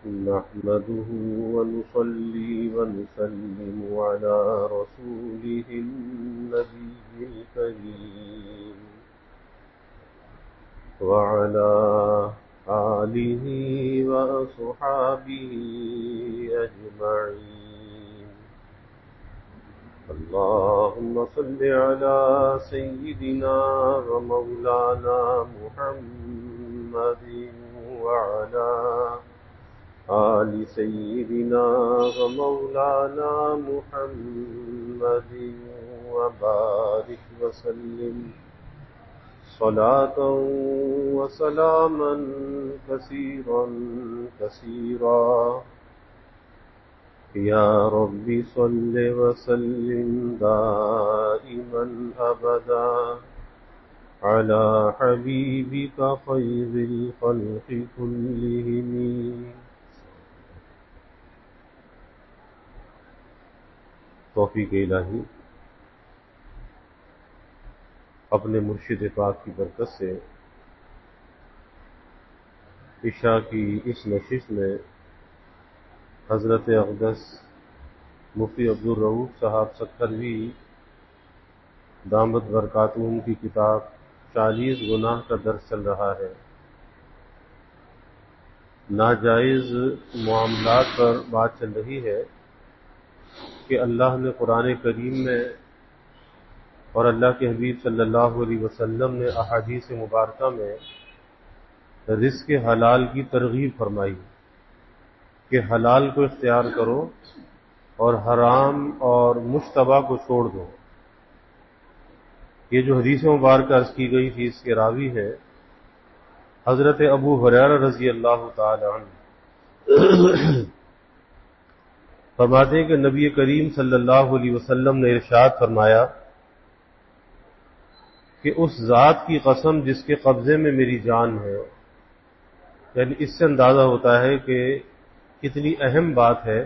نحمده ونصلي ونسلم على رسوله النبي الكريم وعلى آله وأصحابه أجمعين. اللهم صل على سيدنا ومولانا محمد وعلى آل سيدنا ومولانا محمد وبارك وسلم صلاة وسلاما كثيرا كثيرا. يا رب صل وسلم دائما أبدا على حبيبك خير الخلق كلهم. توفیق الہی اپنے مرشد پاک کی برکت سے عشاء کی اس نشست میں حضرت اقدس مفتی عبدالرؤوف صاحب ستروی دامت برکاتہم کی کتاب 40 گناہ کا درس چل رہا ہے. ناجائز معاملات پر بات چل رہی ہے کہ اللہ نے قرآن کریم میں اور اللہ کے حبیب صلی اللہ علیہ وسلم نے احادیث مبارکہ میں رزق حلال کی ترغیب فرمائی کہ حلال کو اختیار کرو اور حرام اور مشتبہ کو چھوڑ دو. یہ جو حدیث مبارکہ عرض کی گئی تھی اس کے راوی ہے حضرت ابو ہریرہ رضی اللہ تعالی عنہ. فرماتے ہیں کہ نبی کریم صلی اللہ علیہ وسلم نے ارشاد فرمایا کہ اس ذات کی قسم جس کے قبضے میں میری جان ہے، یعنی اس سے اندازہ ہوتا ہے کہ کتنی اہم بات ہے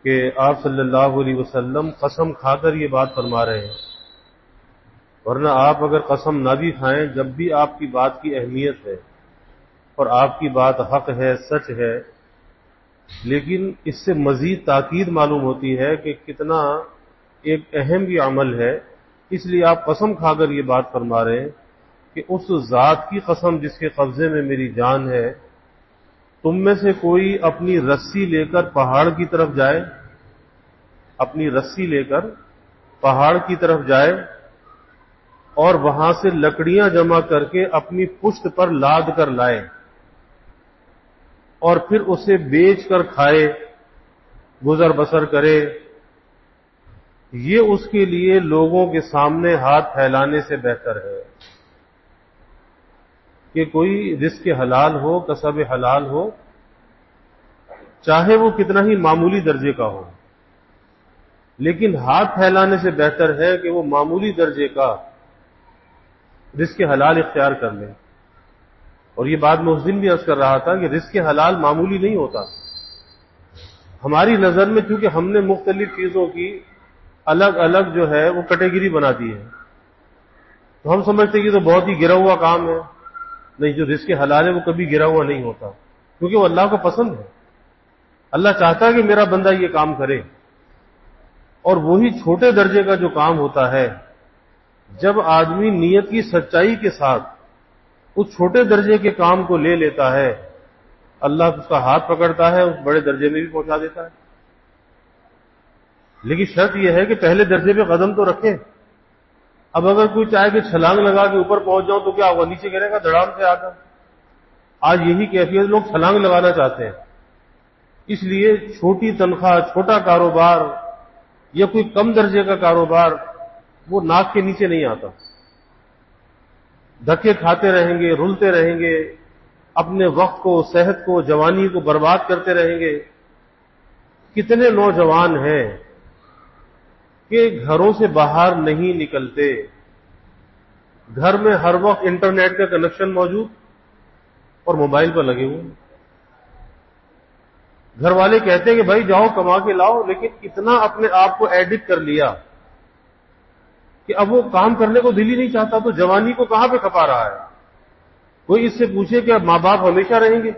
کہ آپ صلی اللہ علیہ وسلم قسم کھا کر یہ بات فرما رہے ہیں، ورنہ آپ اگر قسم نہ بھی کھائیں جب بھی آپ کی بات کی اہمیت ہے اور آپ کی بات حق ہے، سچ ہے، لیکن اس سے مزید تاکید معلوم ہوتی ہے کہ کتنا ایک اہم یہ عمل ہے. اس لیے آپ قسم کھا کر یہ بات فرما رہے ہیں کہ اس ذات کی قسم جس کے قبضے میں میری جان ہے، تم میں سے کوئی اپنی رسی لے کر پہاڑ کی طرف جائے، اپنی رسی لے کر پہاڑ کی طرف جائے اور وہاں سے لکڑیاں جمع کر کے اپنی پشت پر لاد کر لائے اور پھر اسے بیچ کر کھائے، گزر بسر کرے، یہ اس کے لیے لوگوں کے سامنے ہاتھ پھیلانے سے بہتر ہے کہ کوئی رزق حلال ہو، کسب حلال ہو، چاہے وہ کتنا ہی معمولی درجے کا ہو، لیکن ہاتھ پھیلانے سے بہتر ہے کہ وہ معمولی درجے کا رزق حلال اختیار کر لیں. اور یہ بات میں اس دن بھی عرض کر رہا تھا کہ رزق حلال معمولی نہیں ہوتا. ہماری نظر میں چونکہ ہم نے مختلف چیزوں کی الگ الگ جو ہے وہ کیٹیگری بنا دی ہے، تو ہم سمجھتے کہ یہ تو بہت ہی گرا ہوا کام ہے. نہیں، جو رزق حلال ہے وہ کبھی گرا ہوا نہیں ہوتا، کیونکہ وہ اللہ کو پسند ہے. اللہ چاہتا ہے کہ میرا بندہ یہ کام کرے. اور وہی چھوٹے درجے کا جو کام ہوتا ہے، جب آدمی نیت کی سچائی کے ساتھ اس چھوٹے درجے کے کام کو لے لیتا ہے، اللہ اس کا ہاتھ پکڑتا ہے، اس بڑے درجے میں بھی پہنچا دیتا ہے. لیکن شرط یہ ہے کہ پہلے درجے پہ قدم تو رکھیں. اب اگر کوئی چاہے کہ چھلانگ لگا کے اوپر پہنچ جاؤں تو کیا ہوگا؟ نیچے گرے گا دھڑام سے آ کر. آج یہی کیفیت، لوگ چھلانگ لگانا چاہتے ہیں. اس لیے چھوٹی تنخواہ، چھوٹا کاروبار یا کوئی کم درجے کا کاروبار وہ ناک کے نیچے نہیں آتا. دھکے کھاتے رہیں گے، رلتے رہیں گے، اپنے وقت کو، صحت کو، جوانی کو برباد کرتے رہیں گے. کتنے نوجوان ہیں کہ گھروں سے باہر نہیں نکلتے، گھر میں ہر وقت انٹرنیٹ کا کنیکشن موجود اور موبائل پر لگے ہوئے. گھر والے کہتے ہیں کہ بھائی جاؤ کما کے لاؤ، لیکن اتنا اپنے آپ کو ایڈکٹ کر لیا کہ اب وہ کام کرنے کو دل ہی نہیں چاہتا. تو جوانی کو کہاں پہ کھپا رہا ہے؟ کوئی اس سے پوچھے کہ اب ماں باپ ہمیشہ رہیں گے؟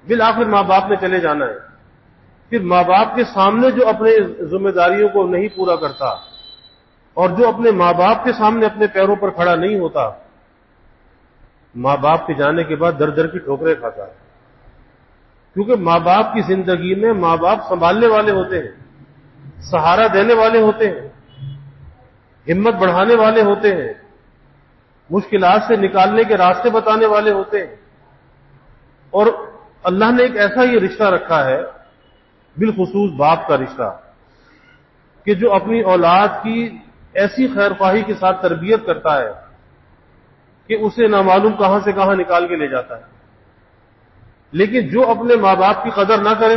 بالآخر ماں باپ نے چلے جانا ہے. پھر ماں باپ کے سامنے جو اپنے ذمہ داریوں کو نہیں پورا کرتا اور جو اپنے ماں باپ کے سامنے اپنے پیروں پر کھڑا نہیں ہوتا، ماں باپ کے جانے کے بعد در در کی ٹھوکریں کھاتا ہے. کیونکہ ماں باپ کی زندگی میں ماں باپ سنبھالنے والے ہوتے ہیں، سہارا دینے والے ہوتے ہیں، ہمت بڑھانے والے ہوتے ہیں، مشکلات سے نکالنے کے راستے بتانے والے ہوتے ہیں. اور اللہ نے ایک ایسا یہ رشتہ رکھا ہے، بالخصوص باپ کا رشتہ، کہ جو اپنی اولاد کی ایسی خیر خواہی کے ساتھ تربیت کرتا ہے کہ اسے نامعلوم کہاں سے کہاں نکال کے لے جاتا ہے. لیکن جو اپنے ماں باپ کی قدر نہ کرے،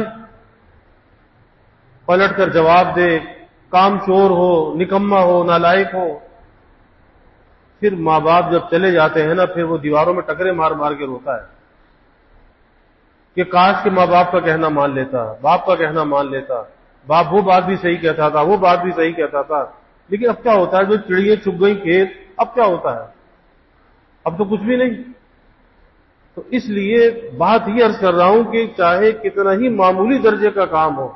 پلٹ کر جواب دے، کام چور ہو، نکما ہو، نالائق ہو، پھر ماں باپ جب چلے جاتے ہیں نا، پھر وہ دیواروں میں ٹکرے مار مار کے روتا ہے کہ کاش کہ ماں باپ کا کہنا مان لیتا، باپ کا کہنا مان لیتا، باپ وہ بات بھی صحیح کہتا تھا، وہ بات بھی صحیح کہتا تھا. لیکن اب کیا ہوتا ہے؟ جو چڑیاں چھپ گئی کھیت، اب کیا ہوتا ہے؟ اب تو کچھ بھی نہیں. تو اس لیے بات یہ عرض کر رہا ہوں کہ چاہے کتنا ہی معمولی درجے کا کام ہو،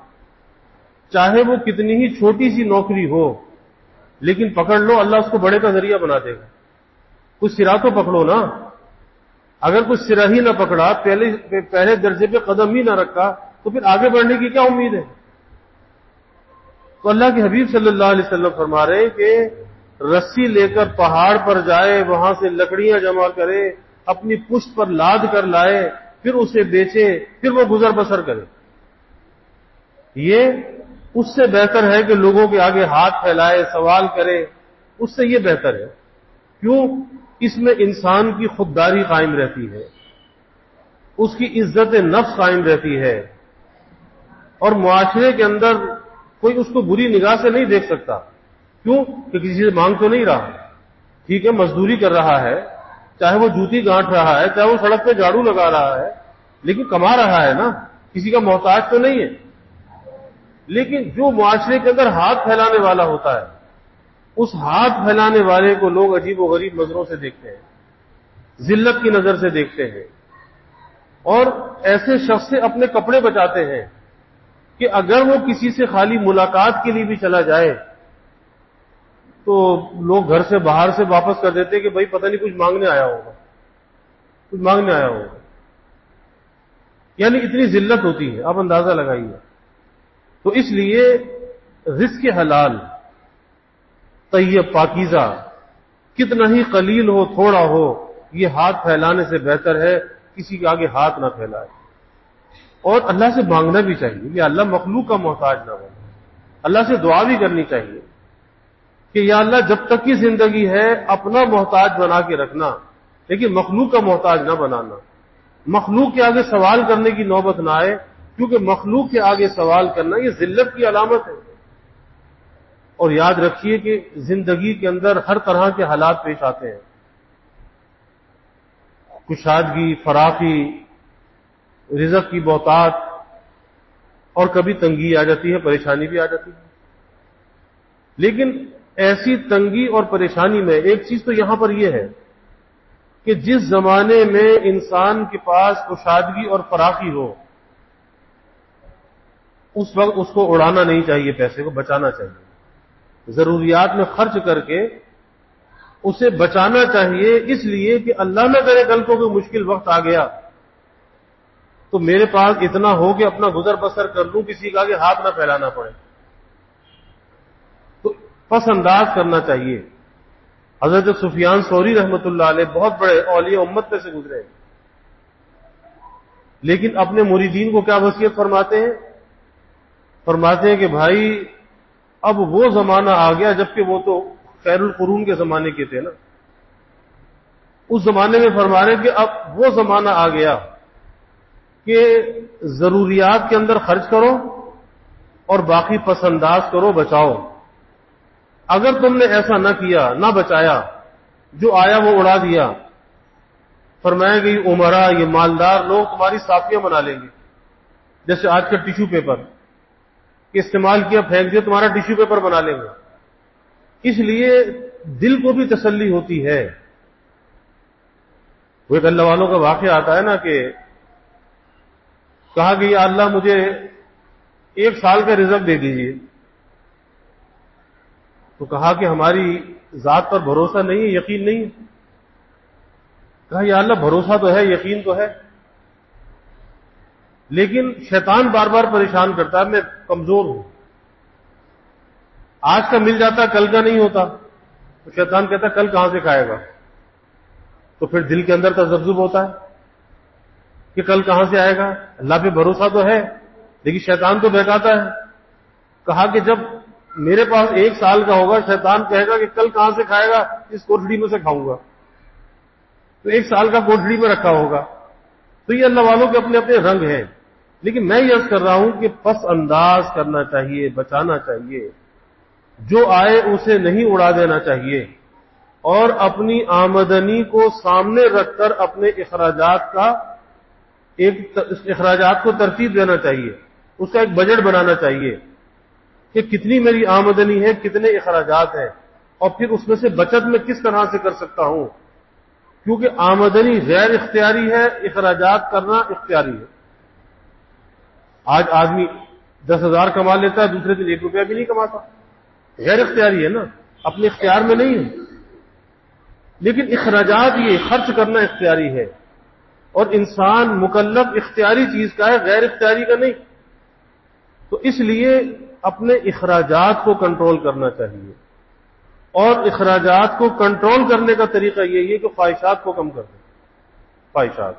چاہے وہ کتنی ہی چھوٹی سی نوکری ہو، لیکن پکڑ لو، اللہ اس کو بڑے کا ذریعہ بنا دے گا. کچھ سرا تو پکڑو نا. اگر کچھ سرا ہی نہ پکڑا، پہلے درجے پہ قدم ہی نہ رکھا، تو پھر آگے بڑھنے کی کیا امید ہے؟ تو اللہ کے حبیب صلی اللہ علیہ وسلم فرما رہے ہیں کہ رسی لے کر پہاڑ پر جائے، وہاں سے لکڑیاں جمع کرے، اپنی پشت پر لاد کر لائے، پھر اسے بیچے، پھر وہ گزر بسر کرے. یہ اس سے بہتر ہے کہ لوگوں کے آگے ہاتھ پھیلائے، سوال کرے. اس سے یہ بہتر ہے. کیوں؟ اس میں انسان کی خودداری قائم رہتی ہے، اس کی عزت نفس قائم رہتی ہے، اور معاشرے کے اندر کوئی اس کو بری نگاہ سے نہیں دیکھ سکتا. کیوں؟ کہ کسی سے مانگ تو نہیں رہا. ٹھیک ہے، مزدوری کر رہا ہے، چاہے وہ جوتی گانٹ رہا ہے، چاہے وہ سڑک پہ جھاڑو لگا رہا ہے، لیکن کما رہا ہے نا، کسی کا محتاج تو نہیں ہے. لیکن جو معاشرے کے اندر ہاتھ پھیلانے والا ہوتا ہے، اس ہاتھ پھیلانے والے کو لوگ عجیب و غریب نظروں سے دیکھتے ہیں، ذلت کی نظر سے دیکھتے ہیں، اور ایسے شخص سے اپنے کپڑے بچاتے ہیں کہ اگر وہ کسی سے خالی ملاقات کے لیے بھی چلا جائے تو لوگ گھر سے باہر سے واپس کر دیتے کہ بھائی پتہ نہیں کچھ مانگنے آیا ہوگا، کچھ مانگنے آیا ہوگا. یعنی اتنی ذلت ہوتی ہے، آپ اندازہ لگائیے. تو اس لیے رزق حلال، طیب، پاکیزہ، کتنا ہی قلیل ہو، تھوڑا ہو، یہ ہاتھ پھیلانے سے بہتر ہے کسی کے آگے ہاتھ نہ پھیلائے. اور اللہ سے مانگنا بھی چاہیے کہ اللہ مخلوق کا محتاج نہ بنے. اللہ سے دعا بھی کرنی چاہیے کہ یا اللہ جب تک کی زندگی ہے اپنا محتاج بنا کے رکھنا، لیکن مخلوق کا محتاج نہ بنانا. مخلوق کے آگے سوال کرنے کی نوبت نہ آئے، کیونکہ مخلوق کے آگے سوال کرنا یہ ذلت کی علامت ہے. اور یاد رکھیے کہ زندگی کے اندر ہر طرح کے حالات پیش آتے ہیں، کشادگی، فراخی، رزق کی بہتات، اور کبھی تنگی آ جاتی ہے، پریشانی بھی آ جاتی ہے. لیکن ایسی تنگی اور پریشانی میں ایک چیز تو یہاں پر یہ ہے کہ جس زمانے میں انسان کے پاس کشادگی اور فراخی ہو، اس وقت اس کو اڑانا نہیں چاہیے، پیسے کو بچانا چاہیے، ضروریات میں خرچ کر کے اسے بچانا چاہیے. اس لیے کہ اللہ نہ کرے کل کو کوئی مشکل وقت آ گیا تو میرے پاس اتنا ہو کہ اپنا گزر بسر کر لوں، کسی کا آگے ہاتھ نہ پھیلانا پڑے. تو پس انداز کرنا چاہیے. حضرت سفیان ثوری رحمۃ اللہ علیہ بہت بڑے اولیاء امت میں سے گزرے، لیکن اپنے مریدین کو کیا وصیت فرماتے ہیں؟ فرماتے ہیں کہ بھائی اب وہ زمانہ آ گیا، جبکہ وہ تو خیر القرون کے زمانے کے تھے نا، اس زمانے میں فرما رہے ہیں کہ اب وہ زمانہ آ گیا کہ ضروریات کے اندر خرچ کرو اور باقی پس انداز کرو، بچاؤ. اگر تم نے ایسا نہ کیا، نہ بچایا، جو آیا وہ اڑا دیا، فرمایا کہ یہ عمرا، یہ مالدار لوگ تمہاری صافیاں بنا لیں گے. جیسے آج کا ٹیشو پیپر کہ استعمال کیا پھینک دیا، تمہارا ٹیشو پیپر بنا لیں گے. اس لیے دل کو بھی تسلی ہوتی ہے. وہ ایک اللہ والوں کا واقعہ آتا ہے نا کہ کہا کہ یا اللہ مجھے 1 سال کا رزق دے دیجیے. تو کہا کہ ہماری ذات پر بھروسہ نہیں ہے، یقین نہیں ہے. کہا یا اللہ بھروسہ تو ہے، یقین تو ہے، لیکن شیطان بار بار پریشان کرتا ہے، میں کمزور ہوں، آج کا مل جاتا کل کا نہیں ہوتا. تو شیطان کہتا کل کہاں سے کھائے گا؟ تو پھر دل کے اندر تذبذب ہوتا ہے کہ کل کہاں سے آئے گا. اللہ پہ بھروسہ تو ہے لیکن شیطان تو بہکاتا ہے. کہا کہ جب میرے پاس 1 سال کا ہوگا، شیطان کہے گا کہ کل کہاں سے کھائے گا، اس کوٹڑی میں سے کھاؤں گا. تو 1 سال کا کوٹڑی میں رکھا ہوگا. تو یہ اللہ والوں کے اپنے اپنے رنگ ہیں. لیکن میں یہ عرض کر رہا ہوں کہ پس انداز کرنا چاہیے، بچانا چاہیے، جو آئے اسے نہیں اڑا دینا چاہیے، اور اپنی آمدنی کو سامنے رکھ کر اپنے اخراجات کو ترتیب دینا چاہیے، اس کا ایک بجٹ بنانا چاہیے کہ کتنی میری آمدنی ہے، کتنے اخراجات ہیں، اور پھر اس میں سے بچت میں کس طرح سے کر سکتا ہوں. کیونکہ آمدنی غیر اختیاری ہے، اخراجات کرنا اختیاری ہے. آج آدمی 10,000 کما لیتا ہے، دوسرے دن 1 روپیہ بھی نہیں کماتا، غیر اختیاری ہے نا، اپنے اختیار میں نہیں ہے. لیکن اخراجات یہ خرچ کرنا اختیاری ہے، اور انسان مکلف اختیاری چیز کا ہے، غیر اختیاری کا نہیں. تو اس لیے اپنے اخراجات کو کنٹرول کرنا چاہیے، اور اخراجات کو کنٹرول کرنے کا طریقہ یہی ہے کہ خواہشات کو کم کر دیں. خواہشات،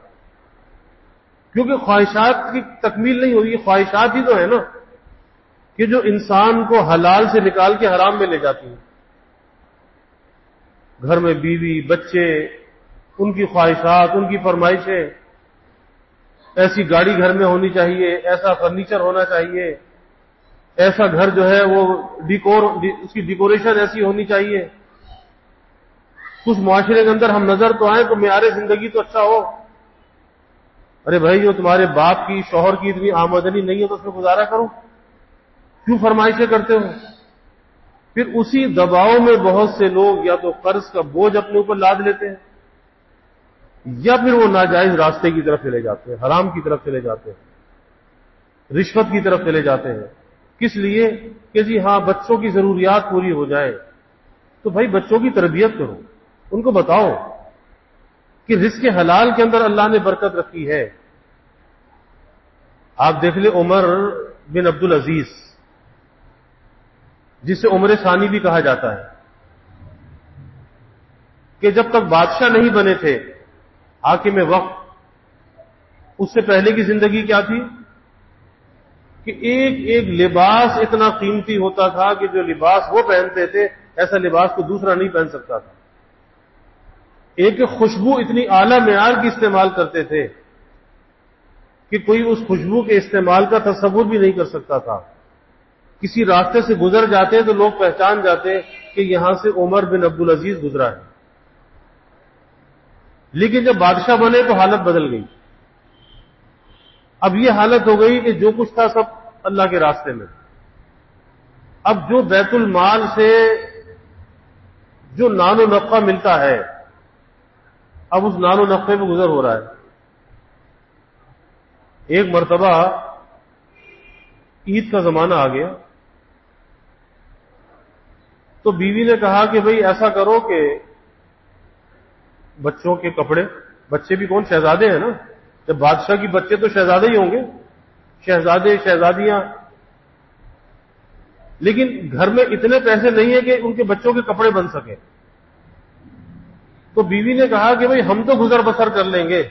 کیونکہ خواہشات کی تکمیل نہیں ہوگی. خواہشات ہی تو ہے نا کہ جو انسان کو حلال سے نکال کے حرام میں لے جاتی ہیں. گھر میں بیوی بچے، ان کی خواہشات، ان کی فرمائشیں، ایسی گاڑی گھر میں ہونی چاہیے، ایسا فرنیچر ہونا چاہیے، ایسا گھر جو ہے وہ اس کی ڈیکوریشن ایسی ہونی چاہیے. کچھ معاشرے کے اندر ہم نظر تو آئیں تو معیار زندگی تو اچھا ہو. ارے بھائی جو تمہارے باپ کی، شوہر کی اتنی آمدنی نہیں ہے تو اس میں گزارا کرو، کیوں فرمائشیں کرتے ہو؟ پھر اسی دباؤ میں بہت سے لوگ یا تو قرض کا بوجھ اپنے اوپر لاد لیتے ہیں، یا پھر وہ ناجائز راستے کی طرف چلے جاتے ہیں، حرام کی طرف چلے جاتے ہیں، رشوت کی طرف چلے جاتے ہیں. کس لیے؟ کہ جی ہاں بچوں کی ضروریات پوری ہو جائیں. تو بھائی بچوں کی تربیت کرو، ان کو بتاؤ کہ رزق حلال کے اندر اللہ نے برکت رکھی ہے. آپ دیکھ لیں عمر بن عبد العزیز، جسے عمر ثانی بھی کہا جاتا ہے، کہ جب تک بادشاہ نہیں بنے تھے، حاکم وقت، اس سے پہلے کی زندگی کیا تھی کہ ایک ایک لباس اتنا قیمتی ہوتا تھا کہ جو لباس وہ پہنتے تھے ایسا لباس کو دوسرا نہیں پہن سکتا تھا. ایک خوشبو اتنی اعلیٰ معیار کی استعمال کرتے تھے کہ کوئی اس خوشبو کے استعمال کا تصور بھی نہیں کر سکتا تھا. کسی راستے سے گزر جاتے تو لوگ پہچان جاتے کہ یہاں سے عمر بن عبد العزیز گزرا ہے. لیکن جب بادشاہ بنے تو حالت بدل گئی. اب یہ حالت ہو گئی کہ جو کچھ تھا سب اللہ کے راستے میں. اب جو بیت المال سے جو نان و نفع ملتا ہے، اب اس نان و نفع پہ گزر ہو رہا ہے. ایک مرتبہ عید کا زمانہ آ گیا تو بیوی نے کہا کہ بھئی ایسا کرو کہ بچوں کے کپڑے، بچے بھی کون، شہزادے ہیں نا، جب بادشاہ کی بچے تو شہزادے ہی ہوں گے، شہزادے شہزادیاں، لیکن گھر میں اتنے پیسے نہیں ہیں کہ ان کے بچوں کے کپڑے بن سکیں. تو بیوی نے کہا کہ بھئی ہم تو گزر بسر کر لیں گے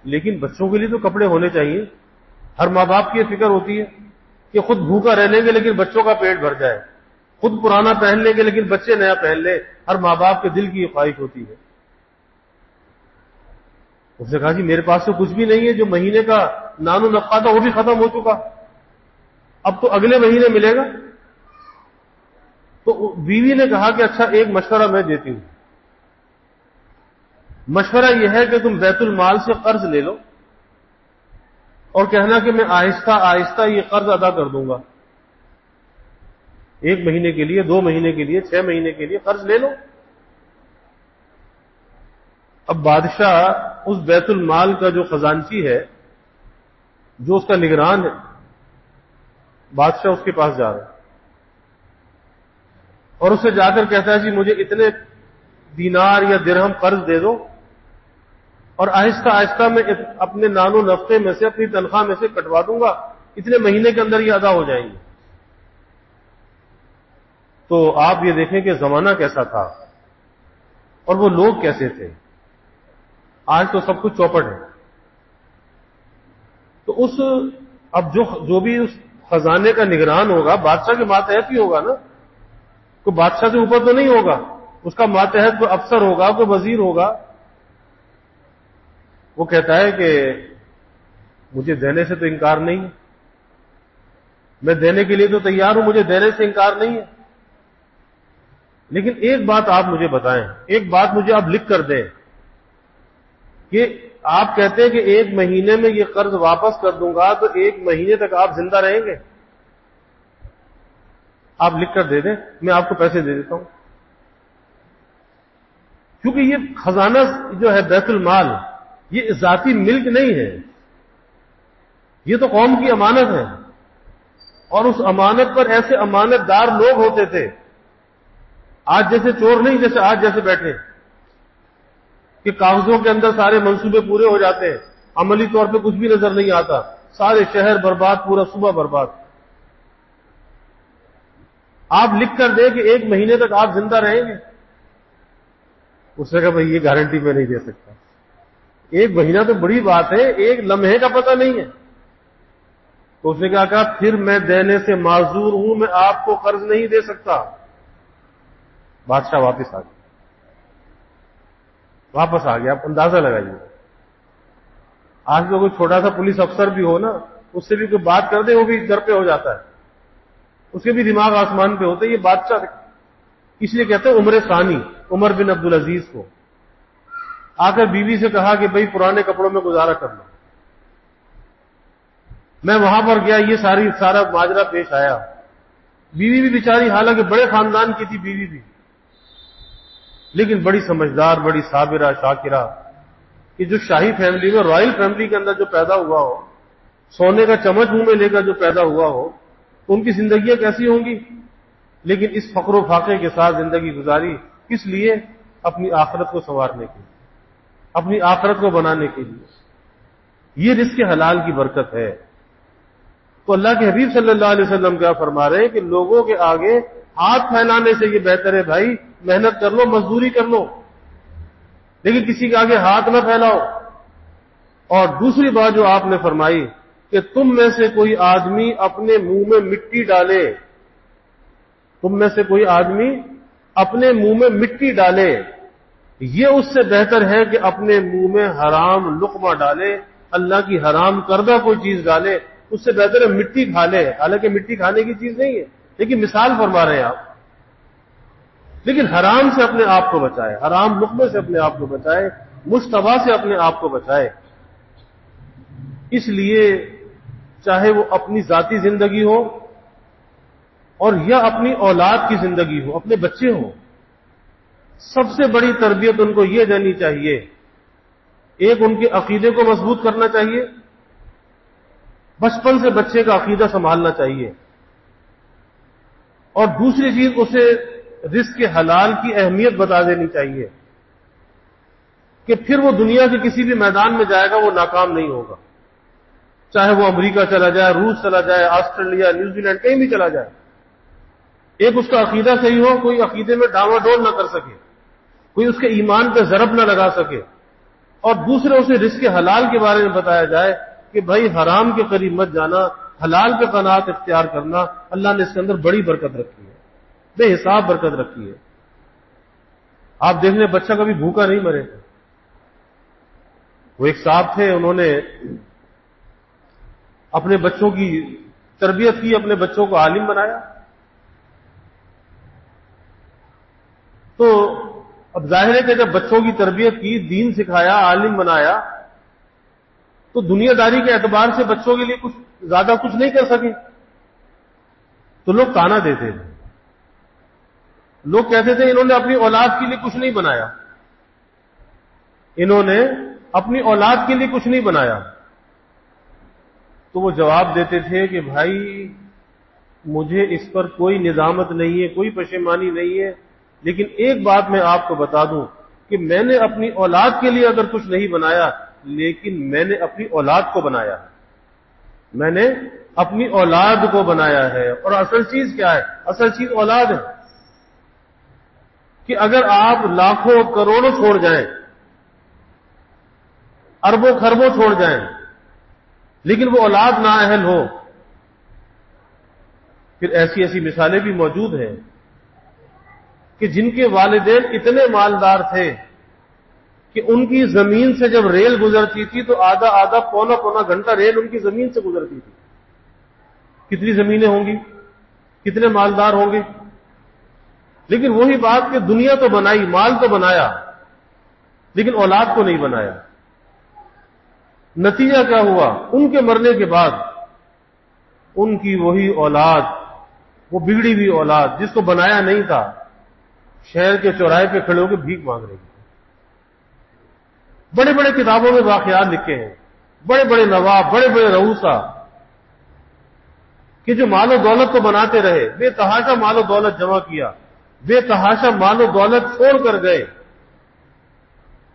لیکن بچوں کے لیے تو کپڑے ہونے چاہیے. ہر ماں باپ کی یہ فکر ہوتی ہے کہ خود بھوکا رہ لیں گے لیکن بچوں کا پیٹ بھر جائے، خود پرانا پہن لیں گے لیکن بچے نیا پہن لیں. ہر ماں باپ کے دل کی یہ خواہش ہوتی ہے. اس نے کہا جی میرے پاس تو کچھ بھی نہیں ہے، جو مہینے کا نان و نفع تھا وہ بھی ختم ہو چکا، اب تو اگلے مہینے ملے گا. تو بیوی نے کہا کہ اچھا ایک مشورہ میں دیتی ہوں. مشورہ یہ ہے کہ تم بیت المال سے قرض لے لو اور کہنا کہ میں آہستہ آہستہ یہ قرض ادا کر دوں گا. 1 مہینے کے لیے، 2 مہینے کے لیے، 6 مہینے کے لیے قرض لے لو. اب بادشاہ اس بیت المال کا جو خزانچی ہے جو اس کا نگران ہے، بادشاہ اس کے پاس جا رہا ہے اور اسے جا کر کہتا ہے جی مجھے اتنے دینار یا درہم قرض دے دو اور آہستہ آہستہ میں اپنے نان و نفقے میں سے، اپنی تنخواہ میں سے کٹوا دوں گا، اتنے مہینے کے اندر یہ ادا ہو جائیں گے۔ تو آپ یہ دیکھیں کہ زمانہ کیسا تھا اور وہ لوگ کیسے تھے۔ آج تو سب کچھ چوپٹ ہے۔ تو اب جو بھی اس خزانے کا نگران ہوگا، بادشاہ کے ماتحت ہی ہوگا نا، کوئی بادشاہ سے اوپر تو نہیں ہوگا، اس کا ماتحت کوئی افسر ہوگا، کوئی وزیر ہوگا۔ وہ کہتا ہے کہ مجھے دینے سے تو انکار نہیں ہے، میں دینے کے لیے تو تیار ہوں، مجھے دینے سے انکار نہیں ہے، لیکن ایک بات آپ مجھے بتائیں، ایک بات مجھے آپ لکھ کر دیں کہ آپ کہتے ہیں کہ 1 مہینے میں یہ قرض واپس کر دوں گا، تو 1 مہینے تک آپ زندہ رہیں گے؟ آپ لکھ کر دے دیں، میں آپ کو پیسے دے دیتا ہوں۔ کیونکہ یہ خزانہ جو ہے بیت المال، یہ ذاتی ملک نہیں ہے، یہ تو قوم کی امانت ہے، اور اس امانت پر ایسے امانت دار لوگ ہوتے تھے، آج جیسے چور نہیں، جیسے آج جیسے بیٹھے کہ کاغذوں کے اندر سارے منصوبے پورے ہو جاتے ہیں، عملی طور پہ کچھ بھی نظر نہیں آتا، سارے شہر برباد، پورا صوبہ برباد۔ آپ لکھ کر دیں کہ 1 مہینے تک آپ زندہ رہیں گے؟ اس نے کہا بھائی یہ گارنٹی میں نہیں دے سکتا، 1 مہینہ تو بڑی بات ہے، 1 لمحے کا پتہ نہیں ہے۔ تو اس نے کہا پھر میں دینے سے معذور ہوں، میں آپ کو قرض نہیں دے سکتا۔ بادشاہ واپس آ گیا۔ آپ اندازہ لگائیے، آج تو کوئی چھوٹا سا پولیس افسر بھی ہو نا، اس سے بھی کوئی بات کر دے وہ بھی در پہ ہو جاتا ہے، اس کے بھی دماغ آسمان پہ ہوتے۔ یہ بادشاہ اس لیے کہتے ہیں عمر ثانی، عمر بن عبدالعزیز کو آ کر بیوی سے کہا کہ بھئی پرانے کپڑوں میں گزارا کر لو۔ میں وہاں پر گیا، یہ سارا ماجرا پیش آیا۔ بیوی بھی بیچاری، حالانکہ بڑے خاندان کی تھی بیوی بھی، لیکن بڑی سمجھدار، بڑی صابرہ شاکرہ، کہ جو شاہی فیملی میں، رائل فیملی کے اندر جو پیدا ہوا ہو، سونے کا چمچ منہ میں لے کر جو پیدا ہوا ہو، تو ان کی زندگیاں کیسی ہوں گی؟ لیکن اس فقر و فاقے کے ساتھ زندگی گزاری، کس لیے؟ اپنی آخرت کو سنوارنے کے لیے، اپنی آخرت کو بنانے کے لیے۔ یہ رزق حلال کی برکت ہے۔ تو اللہ کے حبیب صلی اللہ علیہ وسلم کیا فرما رہے ہیں کہ لوگوں کے آگے ہاتھ پھیلانے سے یہ بہتر ہے بھائی محنت کر لو، مزدوری کر لو، لیکن کسی کے آگے ہاتھ نہ پھیلاؤ۔ اور دوسری بات جو آپ نے فرمائی کہ تم میں سے کوئی آدمی اپنے منہ میں مٹی ڈالے، تم میں سے کوئی آدمی اپنے منہ میں مٹی ڈالے، یہ اس سے بہتر ہے کہ اپنے منہ میں حرام لقمہ ڈالے، اللہ کی حرام کردہ کوئی چیز ڈالے، اس سے بہتر ہے مٹی کھا لے۔ حالانکہ مٹی کھانے کی چیز نہیں ہے، لیکن مثال فرما رہے ہیں آپ۔ لیکن حرام سے اپنے آپ کو بچائے، حرام لقمے سے اپنے آپ کو بچائے، مشتبہ سے اپنے آپ کو بچائے۔ اس لیے چاہے وہ اپنی ذاتی زندگی ہو اور یا اپنی اولاد کی زندگی ہو، اپنے بچے ہوں، سب سے بڑی تربیت ان کو یہ دینی چاہیے، ایک ان کے عقیدے کو مضبوط کرنا چاہیے، بچپن سے بچے کا عقیدہ سنبھالنا چاہیے، اور دوسری چیز اسے رزق حلال کی اہمیت بتا دینی چاہیے کہ پھر وہ دنیا کے کسی بھی میدان میں جائے گا وہ ناکام نہیں ہوگا، چاہے وہ امریکہ چلا جائے، روس چلا جائے، آسٹریلیا، نیوزی لینڈ، کہیں بھی چلا جائے۔ ایک اس کا عقیدہ صحیح ہو، کوئی عقیدے میں ڈاوا ڈول نہ کر سکے، کوئی اس کے ایمان پہ ضرب نہ لگا سکے، اور دوسرے اسے رزق حلال کے بارے میں بتایا جائے کہ بھائی حرام کے قریب مت جانا، حلال پہ قناعت اختیار کرنا، اللہ نے اس کے اندر بڑی برکت رکھی ہے، بے حساب برکت رکھی ہے۔ آپ دیکھ لیں بچہ کبھی بھوکا نہیں مرے۔ وہ ایک صاحب تھے، انہوں نے اپنے بچوں کی تربیت کی، اپنے بچوں کو عالم بنایا۔ تو اب ظاہر ہے کہ جب بچوں کی تربیت کی، دین سکھایا، عالم بنایا، تو دنیا داری کے اعتبار سے بچوں کے لیے کچھ زیادہ کچھ نہیں کر سکے، تو لوگ تانا دیتے تھے، لوگ کہتے تھے انہوں نے اپنی اولاد کے لیے کچھ نہیں بنایا، انہوں نے اپنی اولاد کے لیے کچھ نہیں بنایا۔ تو وہ جواب دیتے تھے کہ بھائی مجھے اس پر کوئی ندامت نہیں ہے، کوئی پشیمانی نہیں ہے، لیکن ایک بات میں آپ کو بتا دوں کہ میں نے اپنی اولاد کے لیے اگر کچھ نہیں بنایا، لیکن میں نے اپنی اولاد کو بنایا ہے، میں نے اپنی اولاد کو بنایا ہے۔ اور اصل چیز کیا ہے؟ اصل چیز اولاد ہے کہ اگر آپ لاکھوں کروڑوں چھوڑ جائیں، اربوں خربوں چھوڑ جائیں، لیکن وہ اولاد نااہل ہو، پھر ایسی ایسی مثالیں بھی موجود ہیں کہ جن کے والدین اتنے مالدار تھے کہ ان کی زمین سے جب ریل گزرتی تھی تو آدھا آدھا پونا پونا گھنٹہ ریل ان کی زمین سے گزرتی تھی۔ کتنی زمینیں ہوں گی، کتنے مالدار ہوں گے، لیکن وہی بات کہ دنیا تو بنائی، مال تو بنایا، لیکن اولاد کو نہیں بنایا۔ نتیجہ کیا ہوا؟ ان کے مرنے کے بعد ان کی وہی اولاد، وہ بگڑی ہوئی اولاد جس کو بنایا نہیں تھا، شہر کے چوراہے پہ کھڑے ہو کے بھیک مانگ رہی ہے۔ بڑے بڑے کتابوں میں واقعات لکھے ہیں، بڑے بڑے نواب، بڑے بڑے رؤسا کہ جو مال و دولت کو بناتے رہے، بے تحاشا مال و دولت جمع کیا، بے تحاشا مال و دولت چھوڑ کر گئے،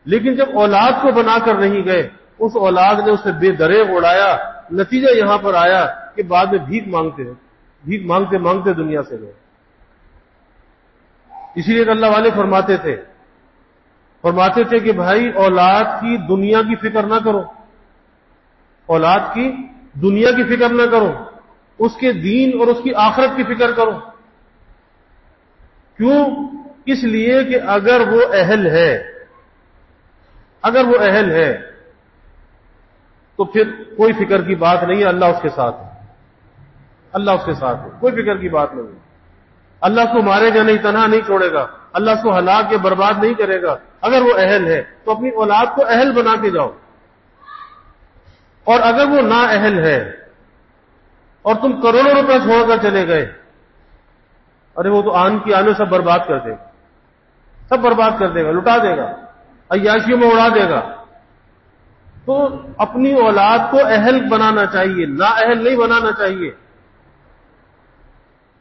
لیکن جب اولاد کو بنا کر نہیں گئے، اس اولاد نے اسے بے دریغ اڑایا۔ نتیجہ یہاں پر آیا کہ بعد میں بھیک مانگتے مانگتے دنیا سے گئے۔ اسی لیے اللہ والے فرماتے تھے کہ بھائی اولاد کی دنیا کی فکر نہ کرو، اولاد کی دنیا کی فکر نہ کرو، اس کے دین اور اس کی آخرت کی فکر کرو۔ کیوں؟ اس لیے کہ اگر وہ اہل ہے تو پھر کوئی فکر کی بات نہیں ہے، اللہ اس کے ساتھ ہے، اللہ اس کے ساتھ ہے، کوئی فکر کی بات نہیں ہے۔ اللہ اس کو مارے گا نہیں، تنہا نہیں چھوڑے گا، اللہ اس کو ہلاک یا برباد نہیں کرے گا۔ اگر وہ اہل ہے تو اپنی اولاد کو اہل بنا کے جاؤ، اور اگر وہ نا اہل ہے اور تم کروڑوں روپے چھوڑ کر چلے گئے، ارے وہ تو آن کی آنے سب برباد کر دے گا، سب برباد کر دے گا، لٹا دے گا، عیاشیوں میں اڑا دے گا۔ تو اپنی اولاد کو اہل بنانا چاہیے، نا اہل نہیں بنانا چاہیے۔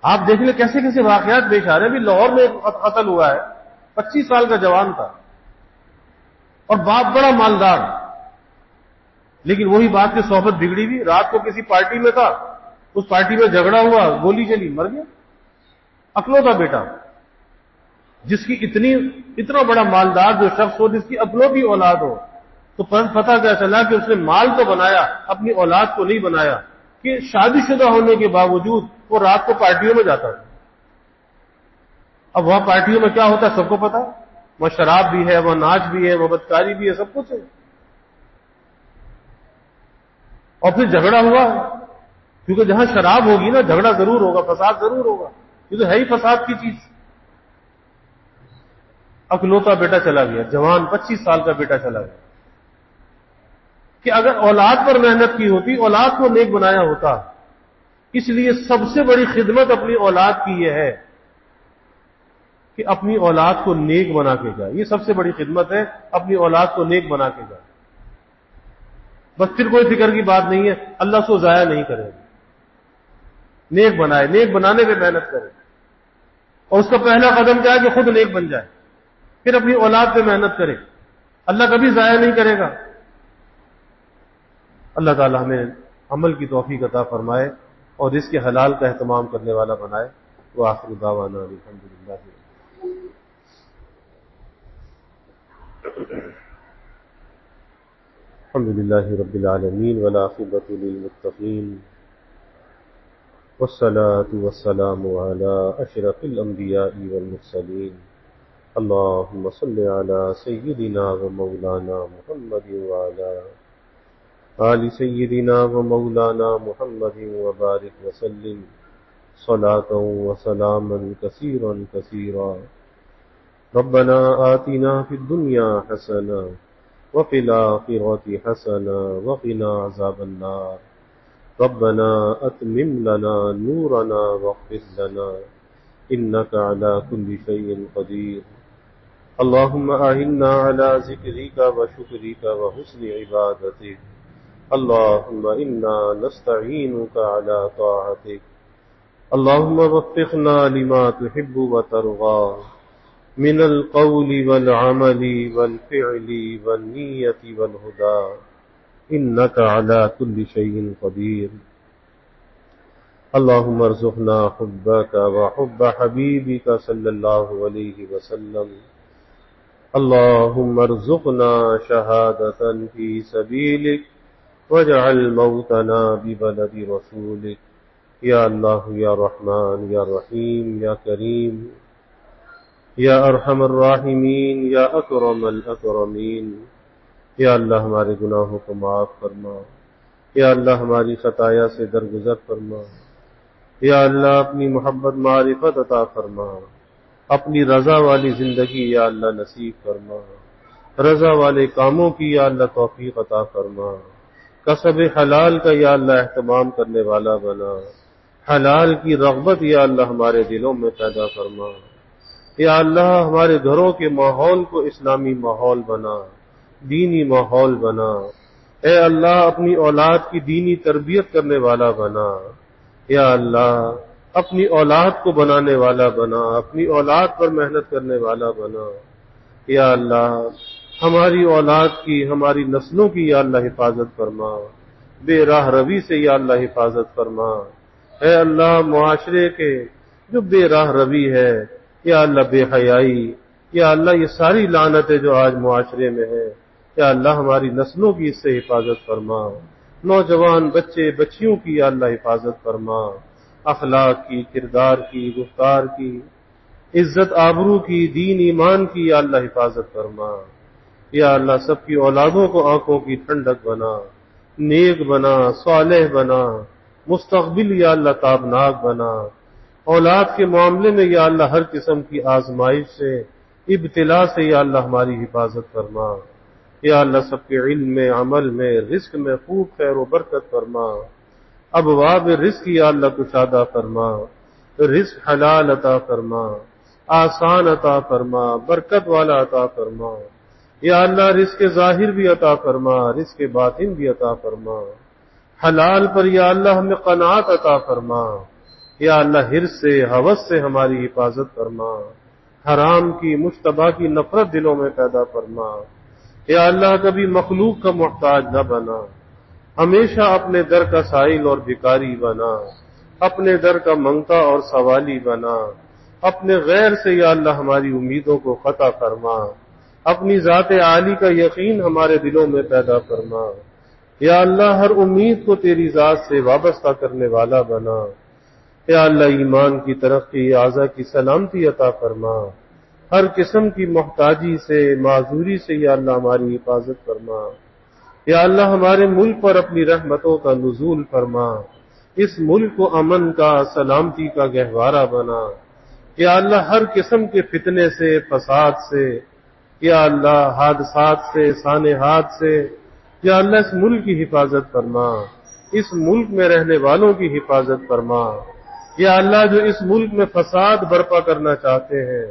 آپ دیکھ لیں کیسے کیسے واقعات پیش آ رہے ہیں۔ ابھی لاہور میں ایک قتل ہوا ہے، 25 سال کا جوان تھا اور باپ بڑا مالدار، لیکن وہی بات کی صحبت بگڑی ہوئی۔ رات کو کسی پارٹی میں تھا، اس پارٹی میں جھگڑا ہوا، گولی چلی، مر گیا۔ اکلوتا بیٹا، جس کی اتنا بڑا مالدار جو شخص ہو، جس کی اکلوتی اولاد ہو، تو پتہ کیا چلا کہ اس نے مال تو بنایا، اپنی اولاد کو نہیں بنایا، کہ شادی شدہ ہونے کے باوجود وہ رات کو پارٹیوں میں جاتا تھا۔ اب وہاں پارٹیوں میں کیا ہوتا ہے سب کو پتا، وہاں شراب بھی ہے، وہاں ناچ بھی ہے، وہاں بدکاری بھی ہے، سب کچھ ہے۔ اور پھر جھگڑا ہوا، کیونکہ جہاں شراب ہوگی نا جھگڑا ضرور ہوگا، فساد ضرور ہوگا، یہ تو ہے ہی فساد کی چیز۔ اکلوتا بیٹا چلا گیا، جوان 25 سال کا بیٹا چلا گیا۔ کہ اگر اولاد پر محنت کی ہوتی، اولاد کو نیک بنایا ہوتا۔ اس لیے سب سے بڑی خدمت اپنی اولاد کی یہ ہے کہ اپنی اولاد کو نیک بنا کے جائے۔ یہ سب سے بڑی خدمت ہے، اپنی اولاد کو نیک بنا کے جائے۔ بس پھر کوئی فکر کی بات نہیں ہے، اللہ اس کو ضائع نہیں کرے گا۔ نیک بنائے، نیک بنانے پہ محنت کرے، اور اس کا پہلا قدم کیا ہے کہ خود نیک بن جائے، پھر اپنی اولاد پہ محنت کرے، اللہ کبھی ضائع نہیں کرے گا۔ اللہ تعالی ہمیں عمل کی توفیق عطا فرمائے اور اس کے حلال کا اہتمام کرنے والا بنائے۔ وآخر دعوانا الحمدللہ۔ الحمدللہ رب العالمین والعاقبۃ للمتقین والصلاة والسلام علی اشرف الانبیاء والمرسلین۔ اللہم صل علی سیدنا و مولانا محمد وعلی آل سیدنا و مولانا محمد وبارک وسلم صلاة و سلاما کثیرا کثیرا۔ ربنا آتنا فی الدنیا حسنہ وفی الآخرة حسنہ وقنا عذاب النار۔ ربنا اتمم لنا نورنا واغفر لنا انك على كل شيء قدير۔ اللهم أعنا على ذكرك وشكرك وحسن عبادتك اللهم إنا نستعينك على طاعتك اللهم وفقنا لما تحب وترضى من القول والعمل والفعل والنية والهدى إنك على كل شيء قدير اللهم ارزقنا حبك وحب حبيبك صلى الله عليه وسلم اللهم ارزقنا شهادة في سبيلك واجعل موتنا ببلد رسولك یا اللہ یا رحمان یا رحیم یا کریم یا ارحم الراحمین یا اکرم الاکرمین یا اللہ ہمارے گناہوں کو معاف فرما، یا اللہ ہماری خطایا سے درگزر فرما، یا اللہ اپنی محبت معرفت عطا فرما، اپنی رضا والی زندگی یا اللہ نصیب فرما، رضا والے کاموں کی یا اللہ توفیق عطا فرما، کسب حلال کا یا اللہ اہتمام کرنے والا بنا، حلال کی رغبت یا اللہ ہمارے دلوں میں پیدا فرما، یا اللہ ہمارے گھروں کے ماحول کو اسلامی ماحول بنا، دینی ماحول بنا، اے اللہ اپنی اولاد کی دینی تربیت کرنے والا بنا، یا اللہ اپنی اولاد کو بنانے والا بنا، اپنی اولاد پر محنت کرنے والا بنا، یا اللہ ہماری اولاد کی، ہماری نسلوں کی یا اللہ حفاظت فرما، بے راہ روی سے یا اللہ حفاظت فرما، اے اللہ معاشرے کے جو بے راہ روی ہے، یا اللہ بے حیائی، یا اللہ یہ ساری لعنتیں جو آج معاشرے میں ہے، یا اللہ ہماری نسلوں کی اس سے حفاظت فرما، نوجوان بچے بچیوں کی یا اللہ حفاظت فرما، اخلاق کی، کردار کی، گفتار کی، عزت آبرو کی، دین ایمان کی یا اللہ حفاظت فرما، یا اللہ سب کی اولادوں کو آنکھوں کی ٹھنڈک بنا، نیک بنا، صالح بنا، مستقبل یا اللہ تابناک بنا، اولاد کے معاملے میں یا اللہ ہر قسم کی آزمائش سے، ابتلا سے یا اللہ ہماری حفاظت فرما، یا اللہ سب کے علم میں، عمل میں، رزق میں خوب خیر و برکت فرما، ابواب رزق یا اللہ کشادہ فرما، رزق حلال عطا فرما، آسان عطا فرما، برکت والا عطا فرما، یا اللہ رزق ظاہر بھی عطا فرما، رزق باطن بھی عطا فرما، حلال پر یا اللہ ہمیں قناعت عطا فرما، یا اللہ حرص سے، ہوس سے ہماری حفاظت فرما، حرام کی، مشتبہ کی نفرت دلوں میں پیدا فرما، یا اللہ کبھی مخلوق کا محتاج نہ بنا، ہمیشہ اپنے در کا سائل اور بھکاری بنا، اپنے در کا منگتا اور سوالی بنا، اپنے غیر سے یا اللہ ہماری امیدوں کو قطع فرما، اپنی ذات عالی کا یقین ہمارے دلوں میں پیدا فرما، یا اللہ ہر امید کو تیری ذات سے وابستہ کرنے والا بنا، یا اللہ ایمان کی ترقی، اعضاء کی سلامتی عطا فرما، ہر قسم کی محتاجی سے، معذوری سے یا اللہ ہماری حفاظت فرما، یا اللہ ہمارے ملک پر اپنی رحمتوں کا نزول فرما، اس ملک کو امن کا، سلامتی کا گہوارہ بنا، یا اللہ ہر قسم کے فتنے سے، فساد سے، یا اللہ حادثات سے، سانحات سے، یا اللہ اس ملک کی حفاظت فرما، اس ملک میں رہنے والوں کی حفاظت فرما، یا اللہ جو اس ملک میں فساد برپا کرنا چاہتے ہیں،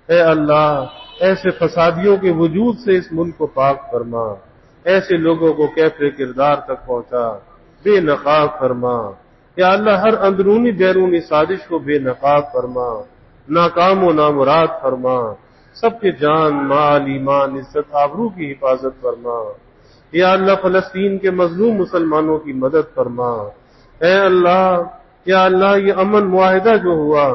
اے اللہ ایسے فسادیوں کے وجود سے اس ملک کو پاک فرما، ایسے لوگوں کو کیفر کردار تک پہنچا، بے نقاب فرما، یا اللہ ہر اندرونی بیرونی سازش کو بے نقاب فرما، ناکام و نامراد فرما، سب کے جان، مال، ایمان، عزت آبرو کی حفاظت فرما، یا اللہ فلسطین کے مظلوم مسلمانوں کی مدد فرما، اے اللہ یا اللہ یہ امن معاہدہ جو ہوا،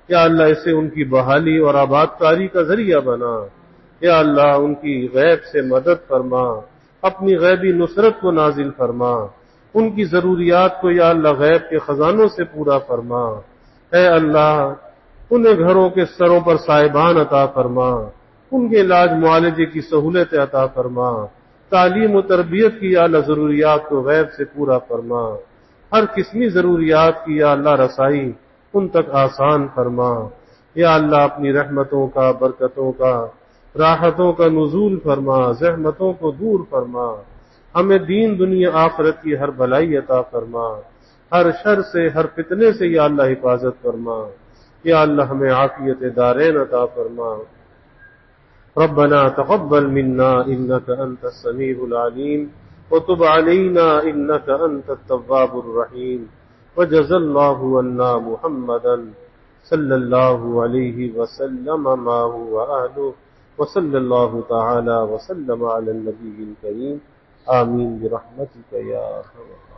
یا اللہ اسے ان کی بحالی اور آبادکاری کا ذریعہ بنا، یا اللہ ان کی غیب سے مدد فرما، اپنی غیبی نصرت کو نازل فرما، ان کی ضروریات کو یا اللہ غیب کے خزانوں سے پورا فرما، اے اللہ انہیں گھروں کے سروں پر صاحبان عطا فرما، ان کے علاج معالجے کی سہولت عطا فرما، تعلیم و تربیت کی یا اللہ ضروریات کو غیب سے پورا فرما، ہر قسمی ضروریات کی یا اللہ رسائی ان تک آسان فرما، یا اللہ اپنی رحمتوں کا، برکتوں کا، راحتوں کا نزول فرما، زحمتوں کو دور فرما، ہمیں دین دنیا آخرت کی ہر بھلائی عطا فرما، ہر شر سے، ہر فتنے سے یا اللہ حفاظت فرما، یا اللہ ہمیں عافیت دارین عطا فرما۔ ربنا تقبل منا انك انت السميع العليم وتب علينا إنك أنت التواب الرحيم وجزى الله عنا محمدا صلى الله عليه وسلم ما هو أهله وصلى الله تعالى وسلم على النبي الكريم آمين برحمتك يا أرحم الراحمين.